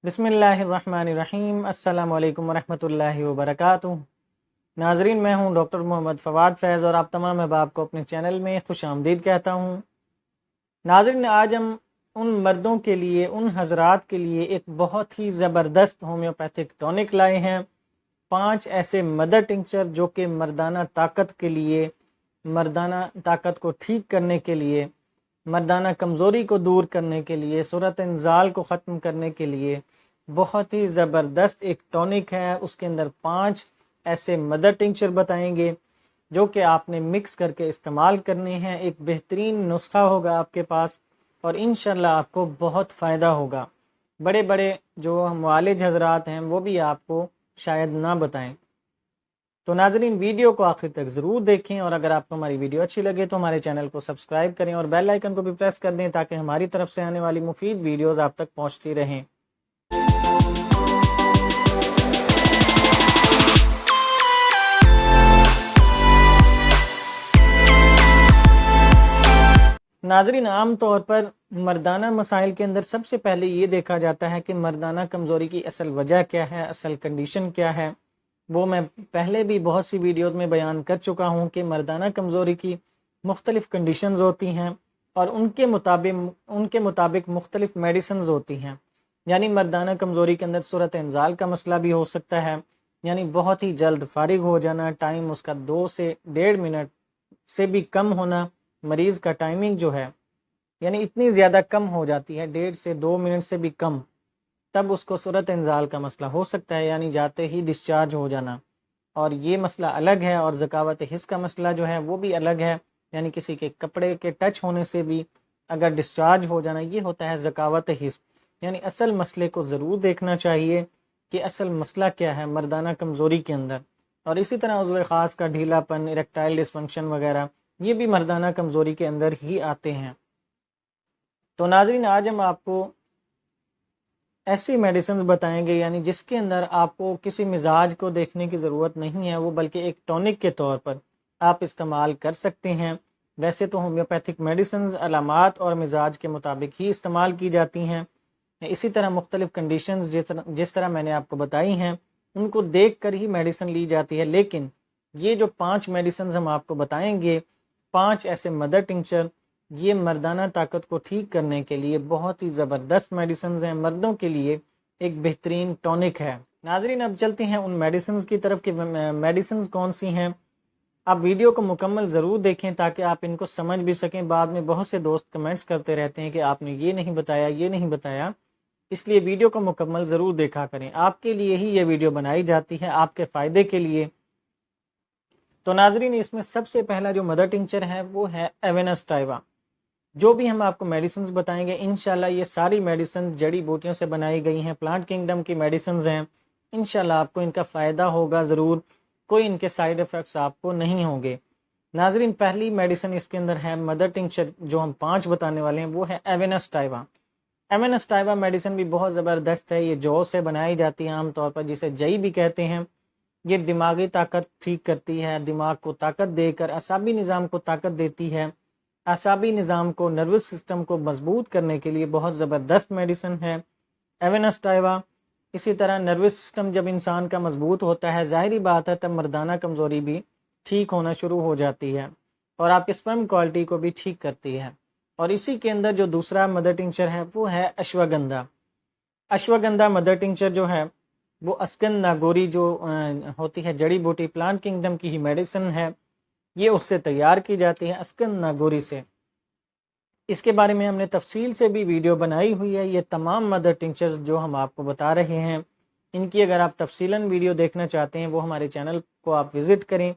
بسم اللہ الرحمن الرحیم۔ السلام علیکم ورحمۃ اللہ وبرکاتہ۔ ناظرین، میں ہوں ڈاکٹر محمد فواد فیض اور آپ تمام احباب کو اپنے چینل میں خوش آمدید کہتا ہوں۔ ناظرین، آج ہم ان مردوں کے لیے، ان حضرات کے لیے ایک بہت ہی زبردست ہومیوپیتھک ٹونک لائے ہیں۔ 5 ایسے مدر ٹنکچر جو کہ مردانہ طاقت کے لیے، مردانہ طاقت کو ٹھیک کرنے کے لیے، مردانہ کمزوری کو دور کرنے کے لیے، صورت انزال کو ختم کرنے کے لیے بہت ہی زبردست ایک ٹونک ہے۔ اس کے اندر 5 ایسے مدر ٹنکچر بتائیں گے جو کہ آپ نے مکس کر کے استعمال کرنے ہیں۔ ایک بہترین نسخہ ہوگا آپ کے پاس اور انشاءاللہ آپ کو بہت فائدہ ہوگا۔ بڑے بڑے جو معالج حضرات ہیں وہ بھی آپ کو شاید نہ بتائیں۔ تو ناظرین، ویڈیو کو آخر تک ضرور دیکھیں، اور اگر آپ کو ہماری ویڈیو اچھی لگے تو ہمارے چینل کو سبسکرائب کریں اور بیل آئیکن کو بھی پریس کر دیں تاکہ ہماری طرف سے آنے والی مفید ویڈیوز آپ تک پہنچتی رہیں۔ ناظرین، عام طور پر مردانہ مسائل کے اندر سب سے پہلے یہ دیکھا جاتا ہے کہ مردانہ کمزوری کی اصل وجہ کیا ہے، اصل کنڈیشن کیا ہے۔ وہ میں پہلے بھی بہت سی ویڈیوز میں بیان کر چکا ہوں کہ مردانہ کمزوری کی مختلف کنڈیشنز ہوتی ہیں اور ان کے مطابق مختلف میڈیسنز ہوتی ہیں۔ یعنی مردانہ کمزوری کے اندر صورت انزال کا مسئلہ بھی ہو سکتا ہے، یعنی بہت ہی جلد فارغ ہو جانا، ٹائم اس کا 2 سے 1.5 منٹ سے بھی کم ہونا۔ مریض کا ٹائمنگ جو ہے یعنی اتنی زیادہ کم ہو جاتی ہے، 1.5 سے 2 منٹ سے بھی کم، تب اس کو صورت انزال کا مسئلہ ہو سکتا ہے، یعنی جاتے ہی ڈسچارج ہو جانا۔ اور یہ مسئلہ الگ ہے، اور ذکاوت حس کا مسئلہ جو ہے وہ بھی الگ ہے، یعنی کسی کے کپڑے کے ٹچ ہونے سے بھی اگر ڈسچارج ہو جانا، یہ ہوتا ہے ذکاوت حس۔ یعنی اصل مسئلے کو ضرور دیکھنا چاہیے کہ اصل مسئلہ کیا ہے مردانہ کمزوری کے اندر۔ اور اسی طرح عضو خاص کا ڈھیلا پن، اریکٹائل ڈسفنکشن وغیرہ، یہ بھی مردانہ کمزوری کے اندر ہی آتے ہیں۔ تو ناظرین، آج ہم آپ کو ایسی میڈیسنز بتائیں گے یعنی جس کے اندر آپ کو کسی مزاج کو دیکھنے کی ضرورت نہیں ہے، وہ بلکہ ایک ٹونک کے طور پر آپ استعمال کر سکتے ہیں۔ ویسے تو ہومیوپیتھک میڈیسنز علامات اور مزاج کے مطابق ہی استعمال کی جاتی ہیں، اسی طرح مختلف کنڈیشنز جس طرح میں نے آپ کو بتائی ہیں ان کو دیکھ کر ہی میڈیسن لی جاتی ہے۔ لیکن یہ جو 5 میڈیسنز ہم آپ کو بتائیں گے، 5 ایسے مدر ٹنکچر، یہ مردانہ طاقت کو ٹھیک کرنے کے لیے بہت ہی زبردست میڈیسنز ہیں، مردوں کے لیے ایک بہترین ٹونک ہے۔ ناظرین، اب چلتے ہیں ان میڈیسنز کی طرف کہ میڈیسنز کون سی ہیں۔ آپ ویڈیو کو مکمل ضرور دیکھیں تاکہ آپ ان کو سمجھ بھی سکیں۔ بعد میں بہت سے دوست کمنٹس کرتے رہتے ہیں کہ آپ نے یہ نہیں بتایا، یہ نہیں بتایا، اس لیے ویڈیو کو مکمل ضرور دیکھا کریں۔ آپ کے لیے ہی یہ ویڈیو بنائی جاتی ہے، آپ کے فائدے کے لیے۔ تو ناظرین، اس میں سب سے پہلا جو مدر ٹنکچر ہے وہ ہے ایونس ٹائوا۔ جو بھی ہم آپ کو میڈیسنز بتائیں گے انشاءاللہ یہ ساری میڈیسن جڑی بوٹیوں سے بنائی گئی ہیں، پلانٹ کنگڈم کی میڈیسنز ہیں۔ انشاءاللہ آپ کو ان کا فائدہ ہوگا ضرور، کوئی ان کے سائیڈ ایفیکٹس آپ کو نہیں ہوں گے۔ ناظرین، پہلی میڈیسن اس کے اندر ہے مدر ٹنکچر جو ہم 5 بتانے والے ہیں، وہ ہے ایونس ٹائوا۔ ایونس ٹائوا میڈیسن بھی بہت زبردست ہے، یہ جو سے بنائی جاتی ہے عام طور پر، جسے جئی بھی کہتے ہیں۔ یہ دماغی طاقت ٹھیک کرتی ہے، دماغ کو طاقت دے کر اعصابی نظام کو طاقت دیتی ہے، اعصابی نظام کو، نروس سسٹم کو مضبوط کرنے کے لیے بہت زبردست میڈیسن ہے ایونس ٹائوا۔ اسی طرح نروس سسٹم جب انسان کا مضبوط ہوتا ہے، ظاہری بات ہے تب مردانہ کمزوری بھی ٹھیک ہونا شروع ہو جاتی ہے اور آپ کے سپرم کوالٹی کو بھی ٹھیک کرتی ہے۔ اور اسی کے اندر جو دوسرا مدر ٹنکچر ہے وہ ہے اشواگندھا۔ اشواگندھا مدر ٹنکچر جو ہے وہ اسکن ناگوری جو ہوتی ہے جڑی بوٹی، پلانٹ کنگڈم کی ہی میڈیسن ہے، یہ اس سے تیار کی جاتی ہے، اسکن ناگوری سے۔ اس کے بارے میں ہم نے تفصیل سے بھی ویڈیو بنائی ہوئی ہے۔ یہ تمام مدر ٹنکچرز جو ہم آپ کو بتا رہے ہیں، ان کی اگر آپ تفصیلاً ویڈیو دیکھنا چاہتے ہیں وہ ہمارے چینل کو آپ وزٹ کریں،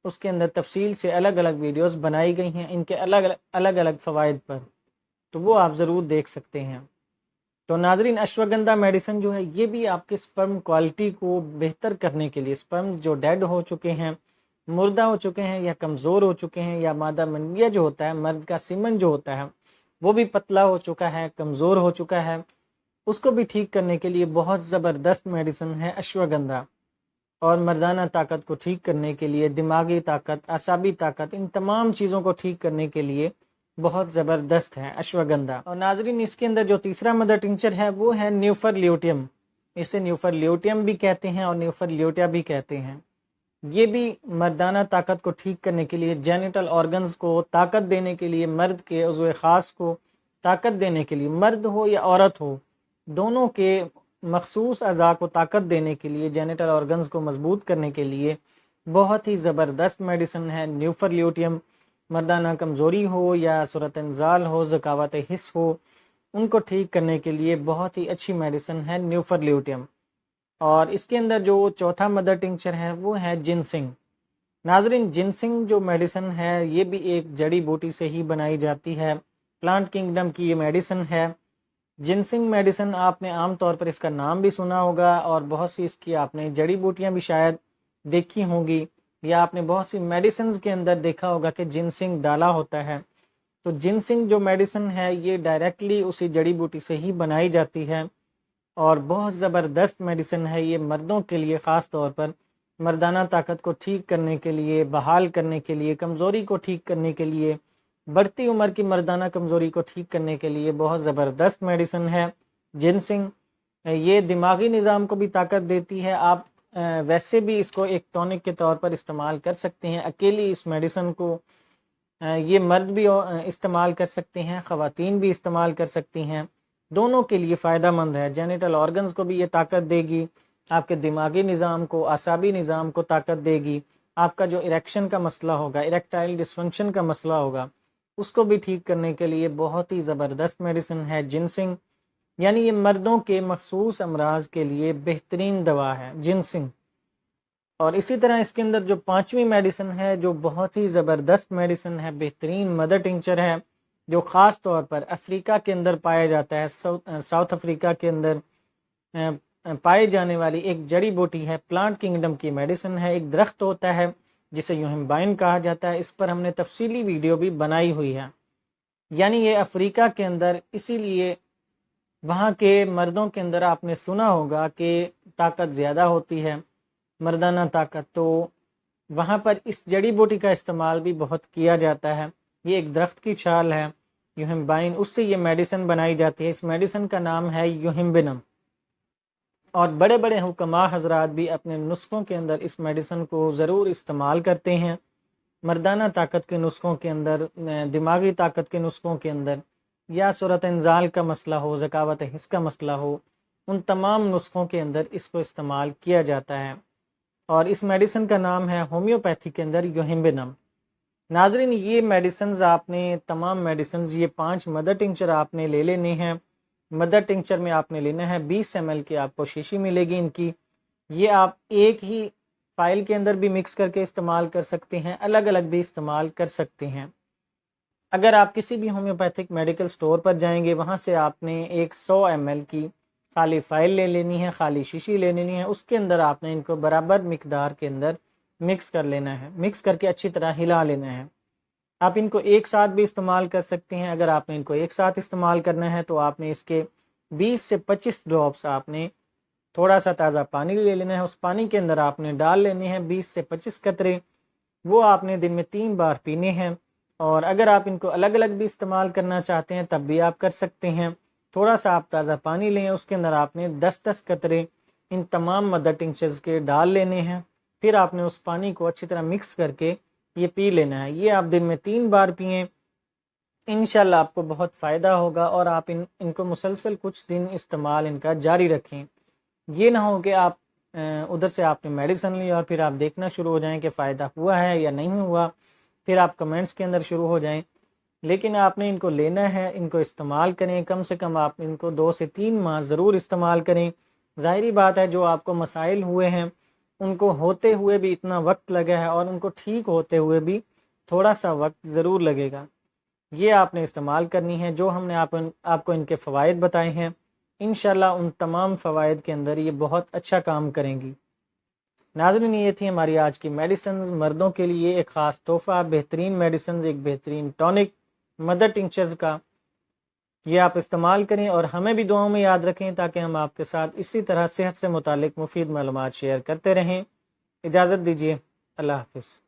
اس کے اندر تفصیل سے الگ الگ ویڈیوز بنائی گئی ہیں ان کے الگ الگ فوائد پر، تو وہ آپ ضرور دیکھ سکتے ہیں۔ تو ناظرین، اشواگندھا میڈیسن جو ہے یہ بھی آپ کے سپرم کوالٹی کو بہتر کرنے کے لیے، سپرم جو ڈیڈ ہو چکے ہیں، مردہ ہو چکے ہیں یا کمزور ہو چکے ہیں، یا مادہ منویہ جو ہوتا ہے، مرد کا سیمن جو ہوتا ہے وہ بھی پتلا ہو چکا ہے، کمزور ہو چکا ہے، اس کو بھی ٹھیک کرنے کے لیے بہت زبردست میڈیسن ہے اشواگندھا۔ اور مردانہ طاقت کو ٹھیک کرنے کے لیے، دماغی طاقت، اعصابی طاقت، ان تمام چیزوں کو ٹھیک کرنے کے لیے بہت زبردست ہے اشوگندھا۔ اور ناظرین اس کے اندر جو تیسرا مدر ٹنکچر ہے وہ ہے نیوفر لیوٹیم، اسے نیوفر لیوٹیم بھی کہتے ہیں اور نیوفر لیوٹیا بھی کہتے ہیں۔ یہ بھی مردانہ طاقت کو ٹھیک کرنے کے لیے، جینیٹل آرگنز کو طاقت دینے کے لیے، مرد کے عضو خاص کو طاقت دینے کے لیے، مرد ہو یا عورت ہو دونوں کے مخصوص اعضاء کو طاقت دینے کے لیے، جینیٹل آرگنز کو مضبوط کرنے کے لیے بہت ہی زبردست میڈیسن ہے نیوفر لیوٹیم۔ مردانہ کمزوری ہو یا صورت انزال ہو، ذکاوت حس ہو، ان کو ٹھیک کرنے کے لیے بہت ہی اچھی میڈیسن ہے نیوفر لیوٹیم۔ اور اس کے اندر جو چوتھا مدر ٹنکچر ہے وہ ہے جنسنگ۔ ناظرین جنسنگ جو میڈیسن ہے یہ بھی ایک جڑی بوٹی سے ہی بنائی جاتی ہے، پلانٹ کنگڈم کی یہ میڈیسن ہے۔ جنسنگ میڈیسن آپ نے عام طور پر اس کا نام بھی سنا ہوگا، اور بہت سی اس کی آپ نے جڑی بوٹیاں بھی شاید دیکھی ہوں گی، یا آپ نے بہت سی میڈیسنز کے اندر دیکھا ہوگا کہ جنسنگ ڈالا ہوتا ہے۔ تو جنسنگ جو میڈیسن ہے یہ ڈائریکٹلی اسی جڑی بوٹی سے ہی بنائی جاتی ہے، اور بہت زبردست میڈیسن ہے یہ مردوں کے لیے، خاص طور پر مردانہ طاقت کو ٹھیک کرنے کے لیے، بحال کرنے کے لیے، کمزوری کو ٹھیک کرنے کے لیے، بڑھتی عمر کی مردانہ کمزوری کو ٹھیک کرنے کے لیے بہت زبردست میڈیسن ہے جنسنگ۔ یہ دماغی نظام کو بھی طاقت دیتی ہے۔ آپ ویسے بھی اس کو ایک ٹونک کے طور پر استعمال کر سکتے ہیں، اکیلی اس میڈیسن کو یہ مرد بھی استعمال کر سکتے ہیں، خواتین بھی استعمال کر سکتی ہیں، دونوں کے لیے فائدہ مند ہے۔ جینیٹل آرگنز کو بھی یہ طاقت دے گی، آپ کے دماغی نظام کو، اعصابی نظام کو طاقت دے گی، آپ کا جو اریکشن کا مسئلہ ہوگا، اریکٹائل ڈسفنکشن کا مسئلہ ہوگا، اس کو بھی ٹھیک کرنے کے لیے بہت ہی زبردست میڈیسن ہے جنسنگ۔ یعنی یہ مردوں کے مخصوص امراض کے لیے بہترین دوا ہے جنسنگ۔ اور اسی طرح اس کے اندر جو پانچویں میڈیسن ہے جو بہت ہی زبردست میڈیسن ہے، بہترین مدر ٹنکچر ہے، جو خاص طور پر افریقہ کے اندر پایا جاتا ہے، ساؤتھ افریقہ کے اندر پائے جانے والی ایک جڑی بوٹی ہے، پلانٹ کنگڈم کی میڈیسن ہے۔ ایک درخت ہوتا ہے جسے یوہمبائن کہا جاتا ہے، اس پر ہم نے تفصیلی ویڈیو بھی بنائی ہوئی ہے۔ یعنی یہ افریقہ کے اندر، اسی لیے وہاں کے مردوں کے اندر آپ نے سنا ہوگا کہ طاقت زیادہ ہوتی ہے، مردانہ طاقت، تو وہاں پر اس جڑی بوٹی کا استعمال بھی بہت کیا جاتا ہے۔ یہ ایک درخت کی چھال ہے یوہمبائن، اس سے یہ میڈیسن بنائی جاتی ہے۔ اس میڈیسن کا نام ہے یوہمبنم، اور بڑے بڑے حکماء حضرات بھی اپنے نسخوں کے اندر اس میڈیسن کو ضرور استعمال کرتے ہیں۔ مردانہ طاقت کے نسخوں کے اندر، دماغی طاقت کے نسخوں کے اندر، یا صورت انزال کا مسئلہ ہو، ذکاوت حس کا مسئلہ ہو، ان تمام نسخوں کے اندر اس کو استعمال کیا جاتا ہے۔ اور اس میڈیسن کا نام ہے ہومیوپیتھی کے اندر یوہمبنم۔ ناظرین یہ میڈیسنز آپ نے، تمام میڈیسنز، یہ 5 مدر ٹنکچر آپ نے لے لینے ہیں۔ مدر ٹنکچر میں آپ نے لینا ہے 20 ml کی، آپ کو شیشی ملے گی ان کی۔ یہ آپ ایک ہی فائل کے اندر بھی مکس کر کے استعمال کر سکتے ہیں، الگ الگ بھی استعمال کر سکتے ہیں۔ اگر آپ کسی بھی ہومیوپیتھک میڈیکل سٹور پر جائیں گے، وہاں سے آپ نے ایک 100 ml کی خالی فائل لے لینی ہے، خالی شیشی لے لینی ہے، اس کے اندر آپ نے ان کو برابر مقدار کے اندر مکس کر لینا ہے، مکس کر کے اچھی طرح ہلا لینا ہے۔ آپ ان کو ایک ساتھ بھی استعمال کر سکتے ہیں۔ اگر آپ نے ان کو ایک ساتھ استعمال کرنا ہے تو آپ نے اس کے 20 سے 25 ڈراپس آپ نے تھوڑا سا تازہ پانی لے لینا ہے، اس پانی کے اندر آپ نے ڈال لینے ہیں 20 سے 25 قطرے، وہ آپ نے دن میں 3 بار پینے ہیں۔ اور اگر آپ ان کو الگ الگ بھی استعمال کرنا چاہتے ہیں تب بھی آپ کر سکتے ہیں۔ تھوڑا سا آپ تازہ پانی لیں، اس کے اندر آپ نے 10 قطرے ان تمام مدر ٹنکچرز کے ڈال لینے ہیں، پھر آپ نے اس پانی کو اچھی طرح مکس کر کے یہ پی لینا ہے۔ یہ آپ دن میں 3 بار پئیں، انشاءاللہ آپ کو بہت فائدہ ہوگا، اور آپ ان کو مسلسل کچھ دن استعمال ان کا جاری رکھیں۔ یہ نہ ہو کہ آپ ادھر سے آپ نے میڈیسن لی اور پھر آپ دیکھنا شروع ہو جائیں کہ فائدہ ہوا ہے یا نہیں ہوا، پھر آپ کمنٹس کے اندر شروع ہو جائیں۔ لیکن آپ نے ان کو لینا ہے، ان کو استعمال کریں، کم سے کم آپ ان کو 2 سے 3 ماہ ضرور استعمال کریں۔ ظاہری بات ہے جو آپ کو مسائل ہوئے ہیں ان کو ہوتے ہوئے بھی اتنا وقت لگا ہے، اور ان کو ٹھیک ہوتے ہوئے بھی تھوڑا سا وقت ضرور لگے گا۔ یہ آپ نے استعمال کرنی ہے، جو ہم نے آپ کو ان کے فوائد بتائے ہیں، انشاءاللہ ان تمام فوائد کے اندر یہ بہت اچھا کام کریں گی۔ ناظرین یہ تھی ہماری آج کی میڈیسنز، مردوں کے لیے ایک خاص تحفہ، بہترین میڈیسنز، ایک بہترین ٹونک مدر ٹنکچرز کا، یہ آپ استعمال کریں اور ہمیں بھی دعاؤں میں یاد رکھیں تاکہ ہم آپ کے ساتھ اسی طرح صحت سے متعلق مفید معلومات شیئر کرتے رہیں۔ اجازت دیجیے، اللہ حافظ۔